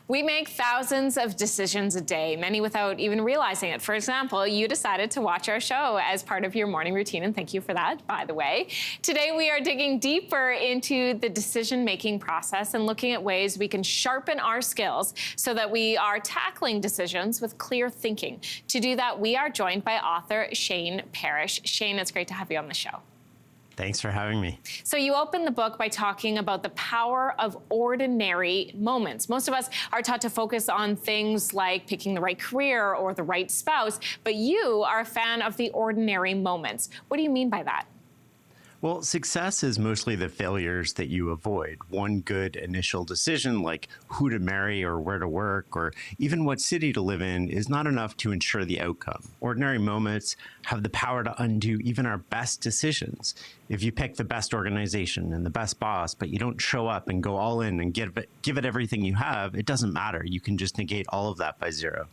We make thousands of decisions a day, many without even realizing it. For example, you decided to watch our show as part of your morning routine, and thank you for that, by the way. Today, we are digging deeper into the decision-making process and looking at ways we can sharpen our skills so that we are tackling decisions with clear thinking. To do that, we are joined by author Shane Parrish. Shane, it's great to have you on the show. Thanks for having me. So you open the book by talking about the power of ordinary moments. Most of us are taught to focus on things like picking the right career or the right spouse, but you are a fan of the ordinary moments. What do you mean by that? Well, success is mostly the failures that you avoid. One good initial decision, like who to marry or where to work, or even what city to live in, is not enough to ensure the outcome. Ordinary moments have the power to undo even our best decisions. If you pick the best organization and the best boss, but you don't show up and go all in and give it everything you have, it doesn't matter. You can just negate all of that by zero.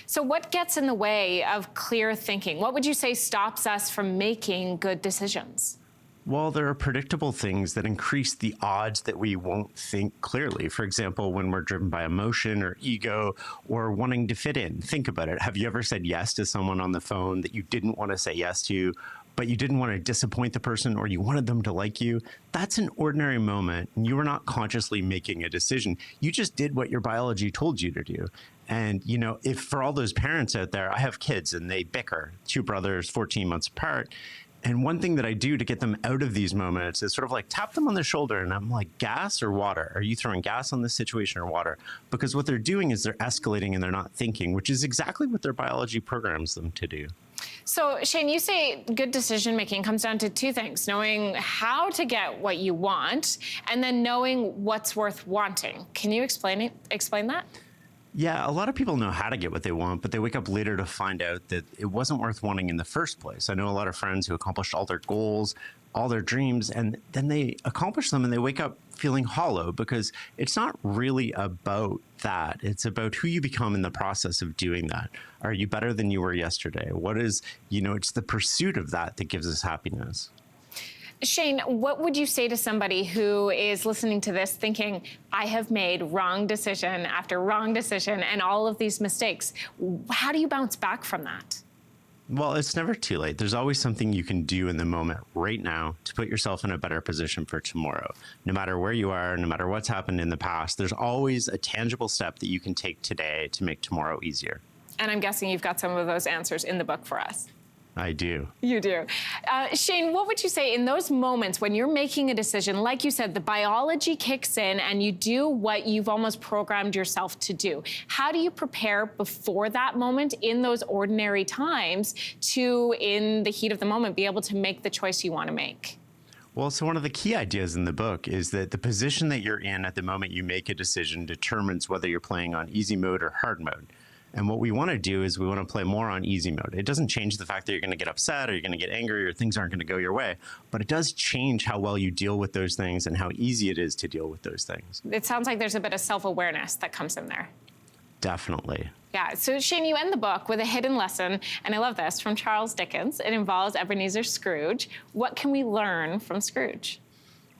So what gets in the way of clear thinking? What would you say stops us from making good decisions? Well, there are predictable things that increase the odds that we won't think clearly. For example, when we're driven by emotion or ego or wanting to fit in. Think about it. Have you ever said yes to someone on the phone that you didn't want to say yes to, but you didn't want to disappoint the person or you wanted them to like you? That's an ordinary moment, and you were not consciously making a decision. You just did what your biology told you to do. And, you know, if for all those parents out there, I have kids and they bicker, 2 brothers, 14 months apart. And one thing that I do to get them out of these moments is sort of like tap them on the shoulder and I'm like, gas or water? Are you throwing gas on this situation or water? Because what they're doing is they're escalating and they're not thinking, which is exactly what their biology programs them to do. So, Shane, you say good decision-making comes down to 2 things: knowing how to get what you want and then knowing what's worth wanting. Can you explain that? Yeah, a lot of people know how to get what they want, but they wake up later to find out that it wasn't worth wanting in the first place. I know a lot of friends who accomplished all their goals, all their dreams, and then they accomplish them and they wake up feeling hollow because it's not really about that. It's about who you become in the process of doing that. Are you better than you were yesterday? It's the pursuit of that that gives us happiness. Shane, what would you say to somebody who is listening to this thinking, I have made wrong decision after wrong decision and all of these mistakes? How do you bounce back from that? Well, it's never too late. There's always something you can do in the moment right now to put yourself in a better position for tomorrow. No matter where you are, no matter what's happened in the past, there's always a tangible step that you can take today to make tomorrow easier. And I'm guessing you've got some of those answers in the book for us. I do. You do. Shane, what would you say in those moments when you're making a decision? Like you said, the biology kicks in and you do what you've almost programmed yourself to do. How do you prepare before that moment in those ordinary times to, in the heat of the moment, be able to make the choice you want to make? Well, so one of the key ideas in the book is that the position that you're in at the moment you make a decision determines whether you're playing on easy mode or hard mode. And what we want to do is we want to play more on easy mode. It doesn't change the fact that you're going to get upset or you're going to get angry or things aren't going to go your way, but it does change how well you deal with those things and how easy it is to deal with those things. It sounds like there's a bit of self-awareness that comes in there. Definitely. Yeah, so Shane, you end the book with a hidden lesson, and I love this, from Charles Dickens. It involves Ebenezer Scrooge. What can we learn from Scrooge?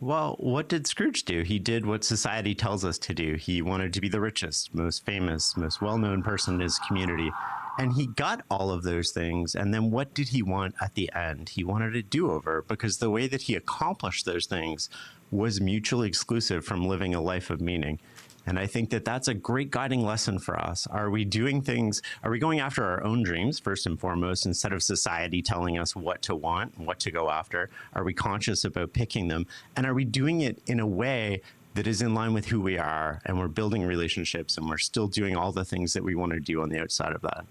Well, what did Scrooge do? He did what society tells us to do. He wanted to be the richest, most famous, most well-known person in his community. And he got all of those things. And then what did he want at the end? He wanted a do-over because the way that he accomplished those things was mutually exclusive from living a life of meaning. And I think that that's a great guiding lesson for us. Are we doing things, are we going after our own dreams first and foremost, instead of society telling us what to want and what to go after? Are we conscious about picking them? And are we doing it in a way that is in line with who we are, and we're building relationships and we're still doing all the things that we want to do on the outside of that?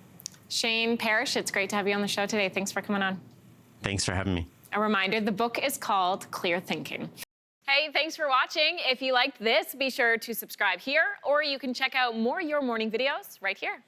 Shane Parrish, it's great to have you on the show today. Thanks for coming on. Thanks for having me. A reminder, the book is called Clear Thinking. Hey, thanks for watching. If you liked this, be sure to subscribe here, or you can check out more Your Morning videos right here.